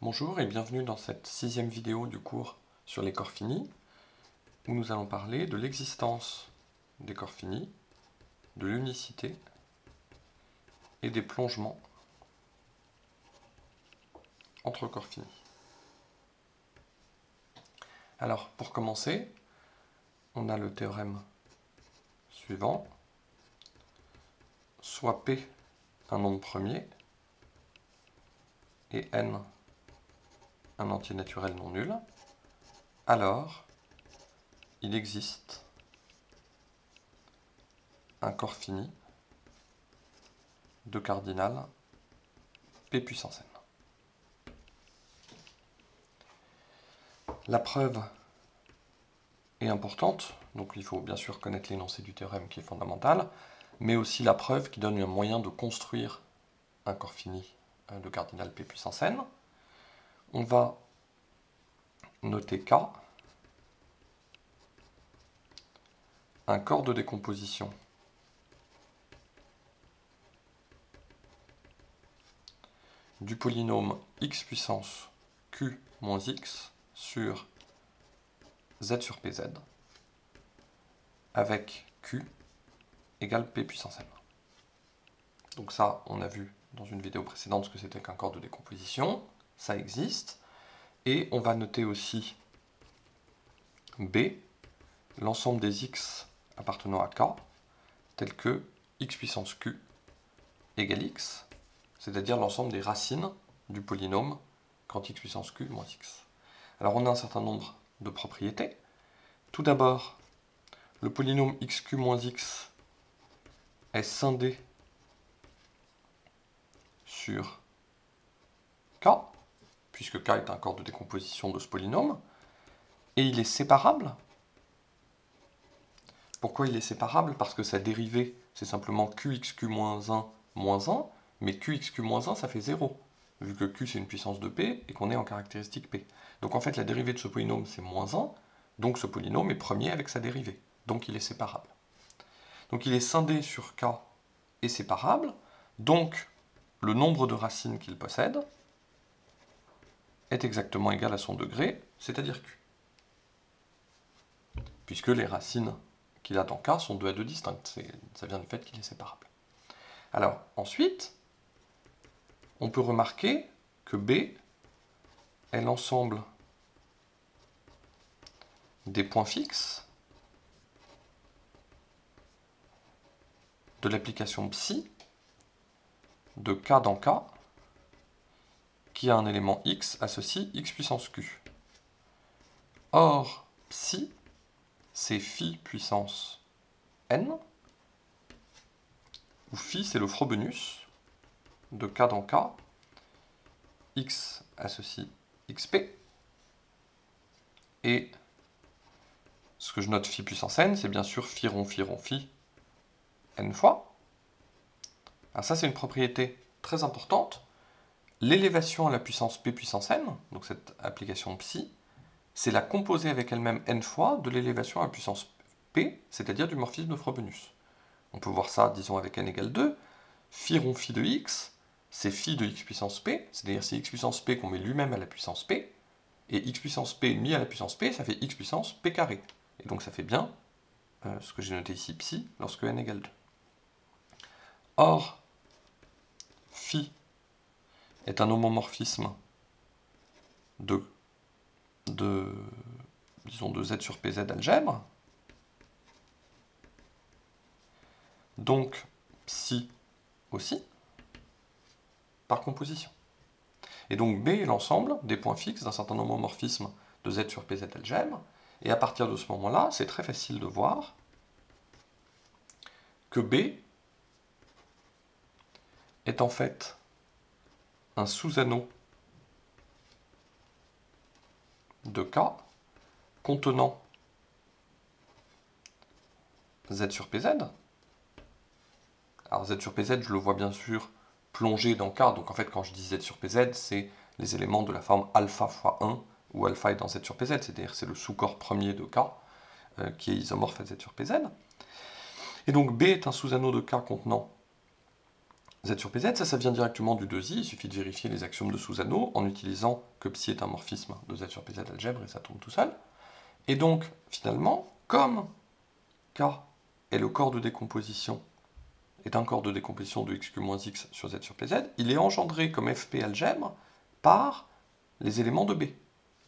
Bonjour et bienvenue dans cette 6e vidéo du cours sur les corps finis, où nous allons parler de l'existence des corps finis, de l'unicité et des plongements entre corps finis. Alors, pour commencer, on a le théorème suivant. Soit P un nombre premier et N un entier naturel non nul, alors il existe un corps fini de cardinal P puissance N. La preuve est importante, donc il faut bien sûr connaître l'énoncé du théorème qui est fondamental, mais aussi la preuve qui donne un moyen de construire un corps fini de cardinal P puissance N. On va noter K, un corps de décomposition du polynôme x puissance q moins x sur z sur pz, avec q égale p puissance n. Donc ça, on a vu dans une vidéo précédente ce que c'était qu'un corps de décomposition, ça existe. Et on va noter aussi b, l'ensemble des x appartenant à k, tel que x puissance q égale x, c'est-à-dire l'ensemble des racines du polynôme quand x puissance q moins x. Alors on a un certain nombre de propriétés. Tout d'abord, le polynôme xq moins x est scindé sur k, puisque k est un corps de décomposition de ce polynôme, et il est séparable. Pourquoi il est séparable? Parce que sa dérivée, c'est simplement qxq moins 1 moins 1, mais qxq moins 1, ça fait 0, vu que q c'est une puissance de p et qu'on est en caractéristique p. Donc en fait, la dérivée de ce polynôme, c'est moins 1, donc ce polynôme est premier avec sa dérivée, donc il est séparable. Donc il est scindé sur k et séparable, donc le nombre de racines qu'il possède est exactement égal à son degré, c'est-à-dire q. Puisque les racines qu'il a dans k sont 2 à 2 distinctes, ça vient du fait qu'il est séparable. Alors ensuite, on peut remarquer que B est l'ensemble des points fixes de l'application psi de k dans k qui a un élément x associe x puissance q. Or, psi, c'est phi puissance n, où phi c'est le Frobenius de k dans k, x associe xp, et ce que je note phi puissance n, c'est bien sûr phi rond phi n fois. Alors ça, c'est une propriété très importante. L'élévation à la puissance p puissance n, donc cette application psi, c'est la composée avec elle-même n fois de l'élévation à la puissance p, c'est-à-dire du morphisme de Frobenius. On peut voir ça, disons, avec n égale 2. Phi rond phi de x, c'est phi de x puissance p, c'est-à-dire c'est x puissance p qu'on met lui-même à la puissance p, et x puissance p mis à la puissance p, ça fait x puissance p carré. Et donc ça fait bien ce que j'ai noté ici, psi, lorsque n égale 2. Or, phi est un homomorphisme disons de z sur pz algèbre. Donc, psi aussi, par composition. Et donc B est l'ensemble des points fixes d'un certain homomorphisme de z sur pz algèbre. Et à partir de ce moment-là, c'est très facile de voir que B est en fait un sous-anneau de K contenant z sur pz. Alors z sur pz, je le vois bien sûr plongé dans K, donc en fait quand je dis z sur pz, c'est les éléments de la forme alpha fois 1, où alpha est dans z sur pz, c'est-à-dire c'est le sous-corps premier de K, qui est isomorphe à z sur pz. Et donc B est un sous-anneau de K contenant Z sur PZ, ça vient directement du 2i, il suffit de vérifier les axiomes de Susano en utilisant que psi est un morphisme de Z sur PZ algèbre et ça tombe tout seul. Et donc, finalement, comme K est le corps de décomposition, est un corps de décomposition de xq moins x sur Z sur PZ, il est engendré comme FP algèbre par les éléments de B.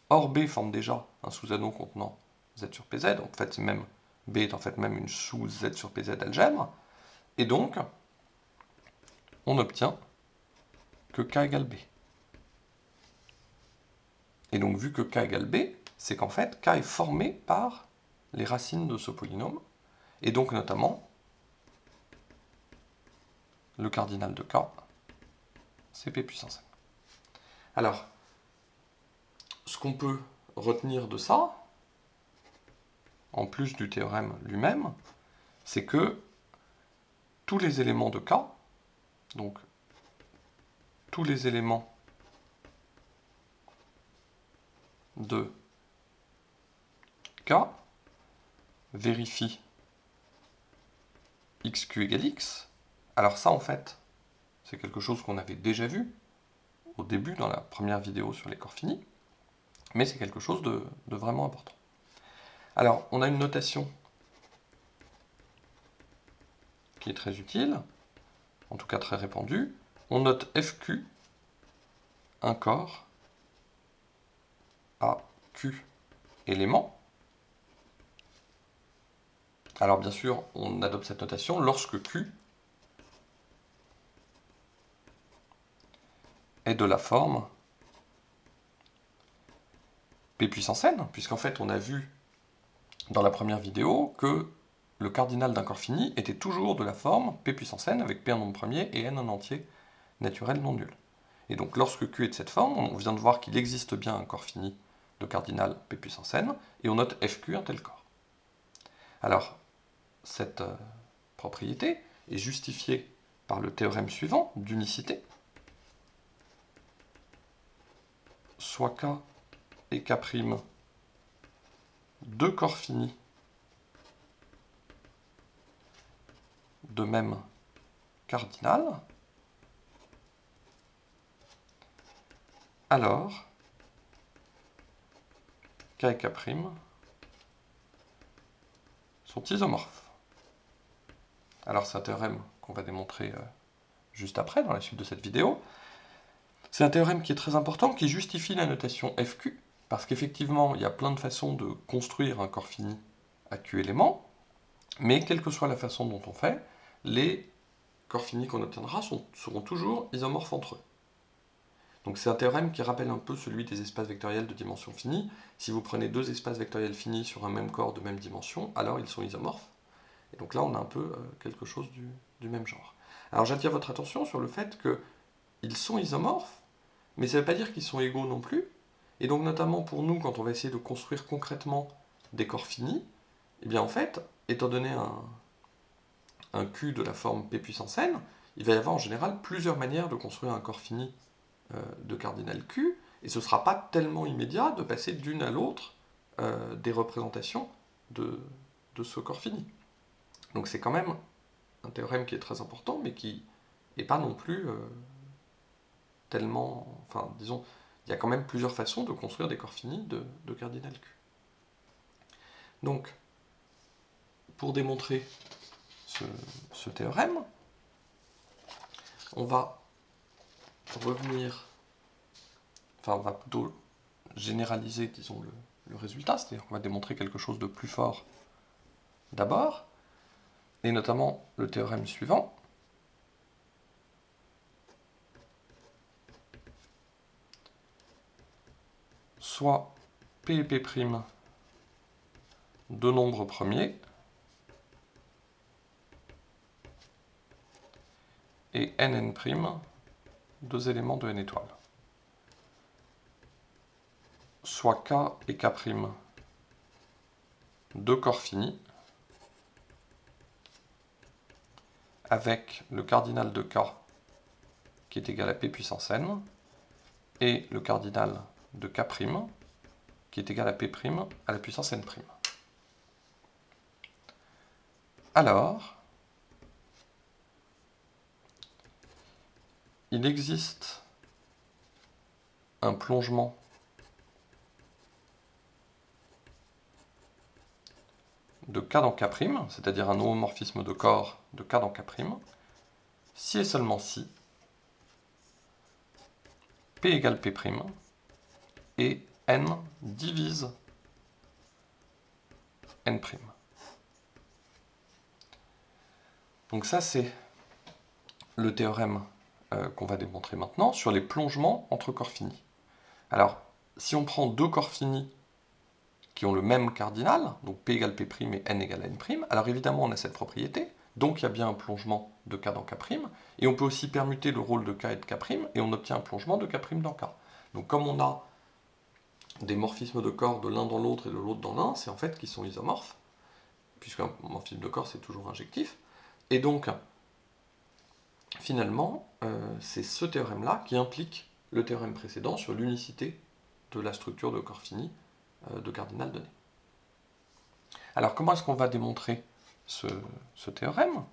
Or, B forme déjà un sous-anneau contenant Z sur PZ, en fait, B est en fait même une sous-Z sur PZ algèbre, et donc, on obtient que K égale B. Et donc, vu que K égale B, c'est qu'en fait, K est formé par les racines de ce polynôme, et donc notamment, le cardinal de K, c'est P puissance n. Alors, ce qu'on peut retenir de ça, en plus du théorème lui-même, c'est que tous les éléments de K, donc tous les éléments de K vérifient xq égale x. Alors ça, en fait, c'est quelque chose qu'on avait déjà vu au début, dans la première vidéo sur les corps finis, mais c'est quelque chose de vraiment important. Alors, on a une notation qui est très utile, en tout cas très répandue. On note FQ, un corps, à Q éléments. Alors bien sûr, on adopte cette notation lorsque Q est de la forme P puissance n, puisqu'en fait on a vu dans la première vidéo que le cardinal d'un corps fini était toujours de la forme P puissance n avec P un nombre premier et n un entier naturel non nul. Et donc lorsque Q est de cette forme, on vient de voir qu'il existe bien un corps fini de cardinal P puissance n, et on note FQ un tel corps. Alors, cette propriété est justifiée par le théorème suivant d'unicité. Soit K et K', deux corps finis de même cardinal, alors K et K' sont isomorphes. Alors c'est un théorème qu'on va démontrer juste après, dans la suite de cette vidéo. C'est un théorème qui est très important, qui justifie la notation FQ, parce qu'effectivement, il y a plein de façons de construire un corps fini à Q éléments, mais quelle que soit la façon dont on fait, les corps finis qu'on obtiendra seront toujours isomorphes entre eux. Donc c'est un théorème qui rappelle un peu celui des espaces vectoriels de dimension finie. Si vous prenez deux espaces vectoriels finis sur un même corps de même dimension, alors ils sont isomorphes. Et donc là, on a un peu quelque chose du même genre. Alors j'attire votre attention sur le fait qu'ils sont isomorphes, mais ça ne veut pas dire qu'ils sont égaux non plus. Et donc notamment pour nous, quand on va essayer de construire concrètement des corps finis, eh bien en fait, étant donné un Q de la forme P puissance n, il va y avoir en général plusieurs manières de construire un corps fini de cardinal Q, et ce ne sera pas tellement immédiat de passer d'une à l'autre des représentations de ce corps fini. Donc c'est quand même un théorème qui est très important, mais qui n'est pas non plus tellement... Enfin, disons, il y a quand même plusieurs façons de construire des corps finis de cardinal Q. Donc, pour démontrer ce théorème, on va revenir... Enfin, on va plutôt généraliser, disons, le résultat, c'est-à-dire qu'on va démontrer quelque chose de plus fort d'abord, et notamment le théorème suivant. Soit P et P' deux nombres premiers, et n deux éléments de n étoiles. Soit K et K' deux corps finis, avec le cardinal de K qui est égal à P puissance n, et le cardinal de K' qui est égal à P' à la puissance n'. Alors, il existe un plongement de K dans K', c'est-à-dire un homomorphisme de corps de K dans K', si et seulement si P égale P' et N divise N'. Donc ça, c'est le théorème qu'on va démontrer maintenant sur les plongements entre corps finis. Alors, si on prend deux corps finis qui ont le même cardinal, donc P égale P' et N égale N', alors évidemment on a cette propriété, donc il y a bien un plongement de K dans K', et on peut aussi permuter le rôle de K et de K', et on obtient un plongement de K' dans K. Donc comme on a des morphismes de corps de l'un dans l'autre et de l'autre dans l'un, c'est en fait qu'ils sont isomorphes, puisqu'un morphisme de corps c'est toujours injectif, et donc finalement c'est ce théorème-là qui implique le théorème précédent sur l'unicité de la structure de corps fini de cardinal donné. Alors comment est-ce qu'on va démontrer ce théorème?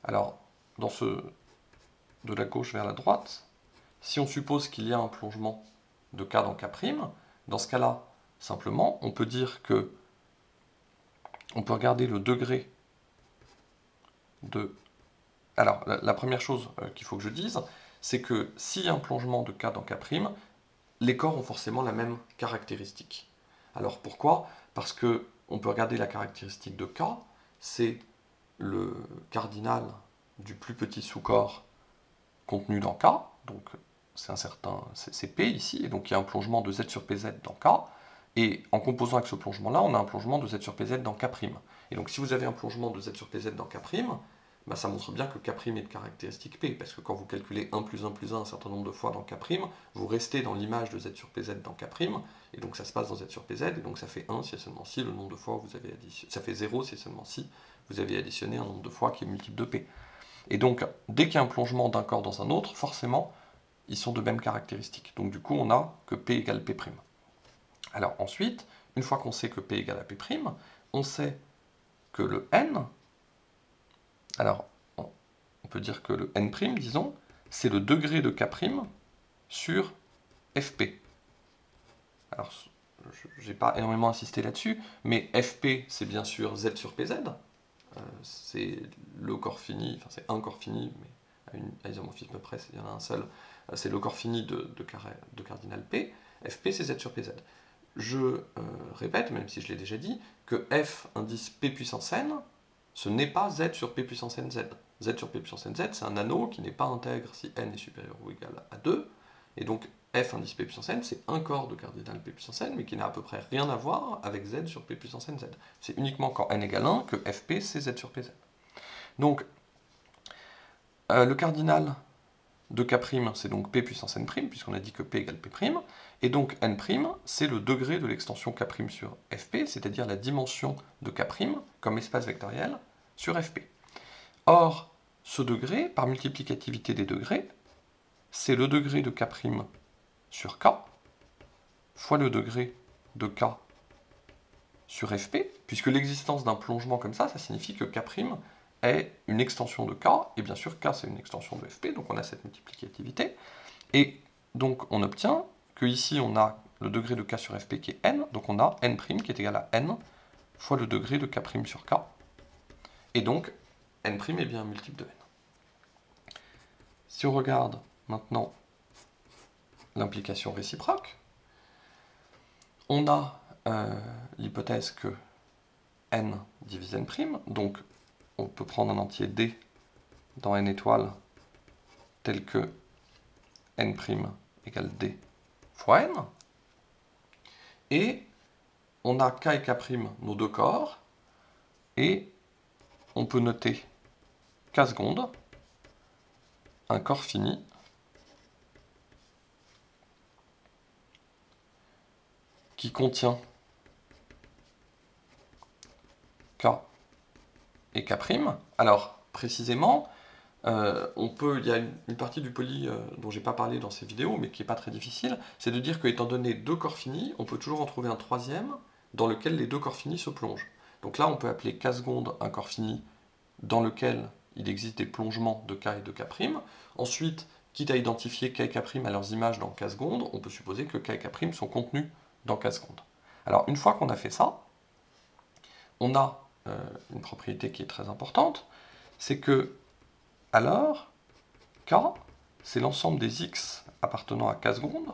Alors, de la gauche vers la droite, si on suppose qu'il y a un plongement de K dans K', dans ce cas-là, simplement, on peut dire que on peut regarder le degré de... Alors, la première chose qu'il faut que je dise, c'est que s'il y a un plongement de K dans K', les corps ont forcément la même caractéristique. Alors pourquoi? Parce que on peut regarder la caractéristique de K, c'est le cardinal du plus petit sous-corps contenu dans K, donc c'est P ici, et donc il y a un plongement de Z sur PZ dans K, et en composant avec ce plongement-là, on a un plongement de Z sur PZ dans K'. Et donc si vous avez un plongement de Z sur PZ dans K', bah, ça montre bien que K' est de caractéristique P, parce que quand vous calculez 1 plus 1 plus 1 un certain nombre de fois dans K', vous restez dans l'image de Z sur PZ dans K', et donc ça se passe dans Z sur PZ, et donc ça fait 1 si et seulement si le nombre de fois vous avez additionné, ça fait 0 si et seulement si vous avez additionné un nombre de fois qui est multiple de P. Et donc, dès qu'il y a un plongement d'un corps dans un autre, forcément, ils sont de même caractéristique. Donc du coup, on a que P égale P'. Alors ensuite, une fois qu'on sait que P égale à P', on sait que le N, alors on peut dire que le N', disons, c'est le degré de K' sur Fp. Alors, je n'ai pas énormément insisté là-dessus, mais Fp, c'est bien sûr Z sur Pz. C'est le corps fini, enfin c'est un corps fini, mais à isomorphisme près, il y en a un seul. C'est le corps fini de cardinal P. Fp, c'est Z sur Pz. Je répète, même si je l'ai déjà dit, que F indice P puissance n, ce n'est pas Z sur P puissance n Z. Z sur P puissance n Z, c'est un anneau qui n'est pas intègre si n est supérieur ou égal à 2. Et donc F indice P puissance n, c'est un corps de cardinal P puissance n, mais qui n'a à peu près rien à voir avec Z sur P puissance n Z. C'est uniquement quand n égale 1 que Fp, c'est Z sur Pz. Donc, le cardinal de K', c'est donc P puissance n', puisqu'on a dit que P égale P', et donc n', c'est le degré de l'extension K' sur Fp, c'est-à-dire la dimension de K' comme espace vectoriel sur Fp. Or, ce degré, par multiplicativité des degrés, c'est le degré de K' sur K, fois le degré de K sur Fp, puisque l'existence d'un plongement comme ça signifie que K' est une extension de K, et bien sûr K c'est une extension de Fp, donc on a cette multiplicativité, et donc on obtient que ici on a le degré de K sur Fp qui est n, donc on a n' qui est égal à n fois le degré de K' sur K, et donc n' est bien un multiple de n. Si on regarde maintenant l'implication réciproque, on a l'hypothèse que n divise n', donc on peut prendre un entier d dans n étoiles tel que n' égale d fois n, et on a k et k', nos deux corps, et on peut noter k secondes, un corps fini, qui contient k et k'. Alors, précisément, il y a une partie du poly dont j'ai pas parlé dans ces vidéos, mais qui n'est pas très difficile, c'est de dire qu'étant donné deux corps finis, on peut toujours en trouver un troisième dans lequel les deux corps finis se plongent. Donc là, on peut appeler k secondes un corps fini dans lequel il existe des plongements de K et de K'. Ensuite, quitte à identifier K et K' à leurs images dans K secondes, on peut supposer que K et K' sont contenus dans K secondes. Alors, une fois qu'on a fait ça, on a une propriété qui est très importante, c'est que, alors, K, c'est l'ensemble des x appartenant à K secondes,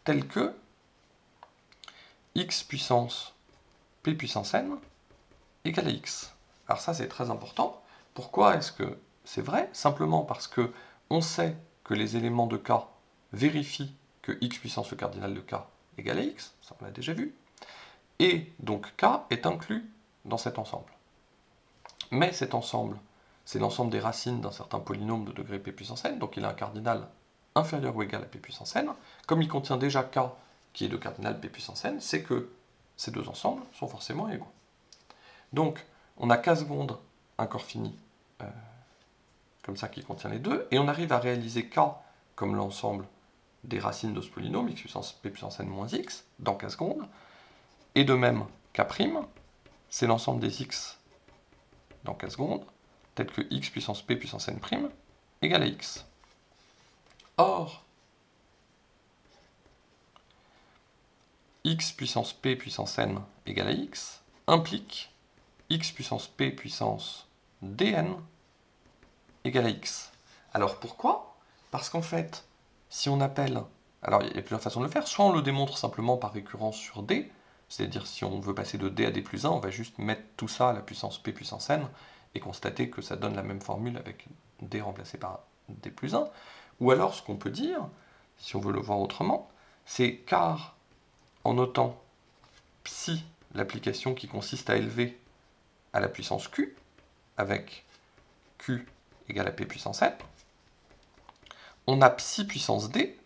tel que x puissance p puissance n égale à x. Alors ça, c'est très important. Pourquoi est-ce que c'est vrai? Simplement parce que on sait que les éléments de K vérifient que x puissance le cardinal de K égale à x, ça on l'a déjà vu, et donc K est inclus dans cet ensemble. Mais cet ensemble, c'est l'ensemble des racines d'un certain polynôme de degré p puissance n, donc il a un cardinal inférieur ou égal à p puissance n. Comme il contient déjà K qui est de cardinal p puissance n, c'est que ces deux ensembles sont forcément égaux. Donc, on a K secondes, un corps fini, comme ça, qui contient les deux, et on arrive à réaliser K comme l'ensemble des racines de ce polynôme, x puissance p puissance n moins x, dans K secondes, et de même K', c'est l'ensemble des x dans K secondes, tel que x puissance p puissance n' égale à x. Or, x puissance p puissance n égale à x implique x puissance p puissance dn égale à x. Alors pourquoi? Parce qu'en fait, si on appelle... Alors il y a plusieurs façons de le faire. Soit on le démontre simplement par récurrence sur d, c'est-à-dire si on veut passer de d à d plus 1, on va juste mettre tout ça à la puissance p puissance n et constater que ça donne la même formule avec d remplacé par d plus 1. Ou alors ce qu'on peut dire, si on veut le voir autrement, c'est car en notant psi, l'application qui consiste à élever à la puissance q, avec q égale à p puissance n, on a psi puissance d,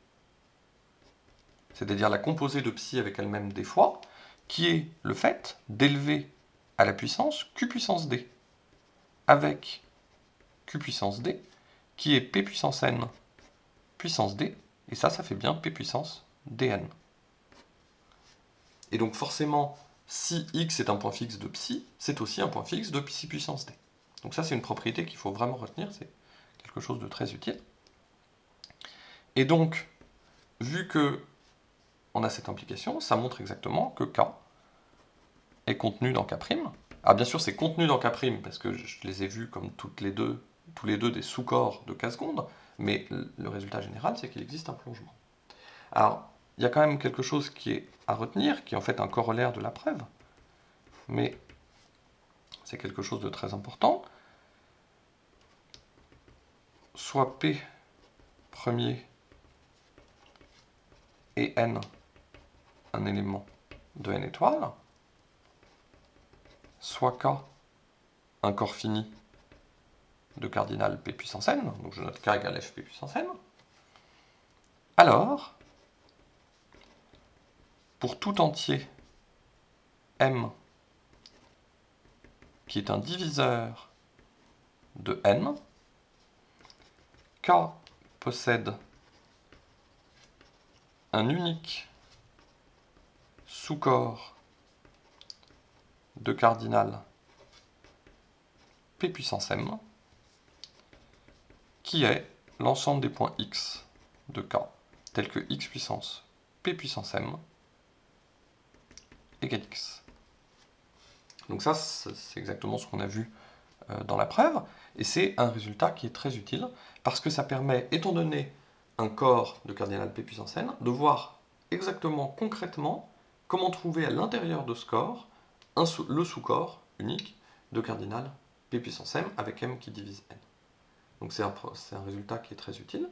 c'est-à-dire la composée de psi avec elle-même d fois, qui est le fait d'élever à la puissance q puissance d, avec q puissance d, qui est p puissance n puissance d, et ça fait bien p puissance dn. Et donc forcément, si x est un point fixe de psi, c'est aussi un point fixe de psi puissance d. Donc ça, c'est une propriété qu'il faut vraiment retenir, c'est quelque chose de très utile. Et donc, vu que on a cette implication, ça montre exactement que K est contenu dans K'. Ah, bien sûr, c'est contenu dans K', parce que je les ai vus comme tous les deux des sous-corps de K secondes, mais le résultat général, c'est qu'il existe un plongement. Alors, il y a quand même quelque chose qui est à retenir, qui est en fait un corollaire de la preuve, mais c'est quelque chose de très important. Soit P premier et N un élément de N étoiles, soit K un corps fini de cardinal P puissance N, donc je note K égale Fp puissance N, alors, pour tout entier M qui est un diviseur de N, K possède un unique sous-corps de cardinal P puissance M, qui est l'ensemble des points x de K, tels que x puissance P puissance M égale x. Donc ça, c'est exactement ce qu'on a vu dans la preuve, et c'est un résultat qui est très utile, parce que ça permet, étant donné un corps de cardinal P puissance N, de voir exactement, concrètement, comment trouver à l'intérieur de ce corps le sous-corps unique de cardinal P puissance M avec M qui divise N. Donc c'est un résultat qui est très utile.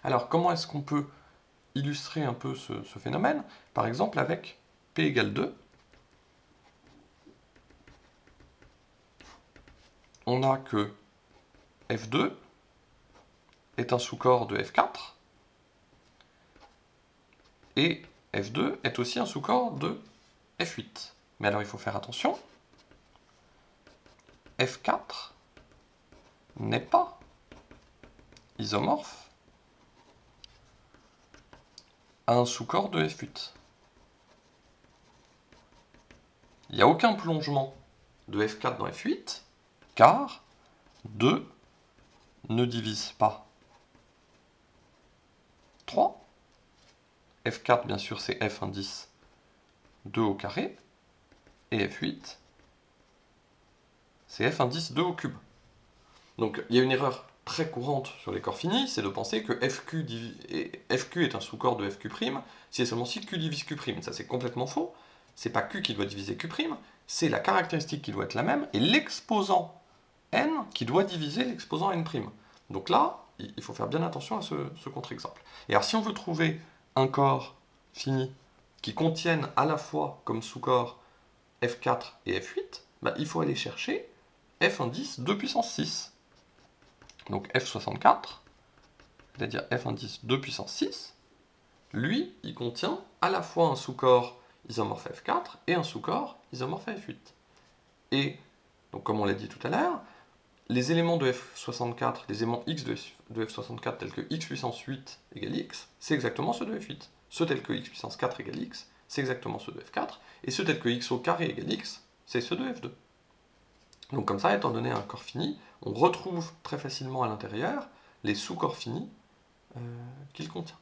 Alors comment est-ce qu'on peut illustrer un peu ce phénomène? Par exemple avec P égale 2, on a que F2 est un sous-corps de F4, et F2 est aussi un sous-corps de F8. Mais alors il faut faire attention, F4 n'est pas isomorphe à un sous-corps de F8. Il n'y a aucun plongement de F4 dans F8, car 2 ne divise pas 3. F4, bien sûr, c'est F indice 2 au carré. Et F8, c'est F indice 2 au cube. Donc il y a une erreur très courante sur les corps finis, c'est de penser que FQ est un sous-corps de FQ' si et seulement si Q divise Q'. Ça c'est complètement faux. C'est pas Q qui doit diviser Q', c'est la caractéristique qui doit être la même, et l'exposant N qui doit diviser l'exposant N'. Donc là, il faut faire bien attention à ce contre-exemple. Et alors si on veut trouver un corps fini qui contienne à la fois comme sous-corps F4 et F8, bah, il faut aller chercher F indice 2 puissance 6. Donc F64, c'est-à-dire F indice 2 puissance 6, lui, il contient à la fois un sous-corps isomorphe F4 et un sous-corps isomorphe F8. Et, donc comme on l'a dit tout à l'heure, les éléments de F64, les éléments x de F64 tels que x puissance 8 égale x, c'est exactement ceux de F8. Ceux tels que x puissance 4 égale x, c'est exactement ceux de F4. Et ceux tels que x au carré égale x, c'est ceux de F2. Donc comme ça, étant donné un corps fini, on retrouve très facilement à l'intérieur les sous-corps finis qu'il contient.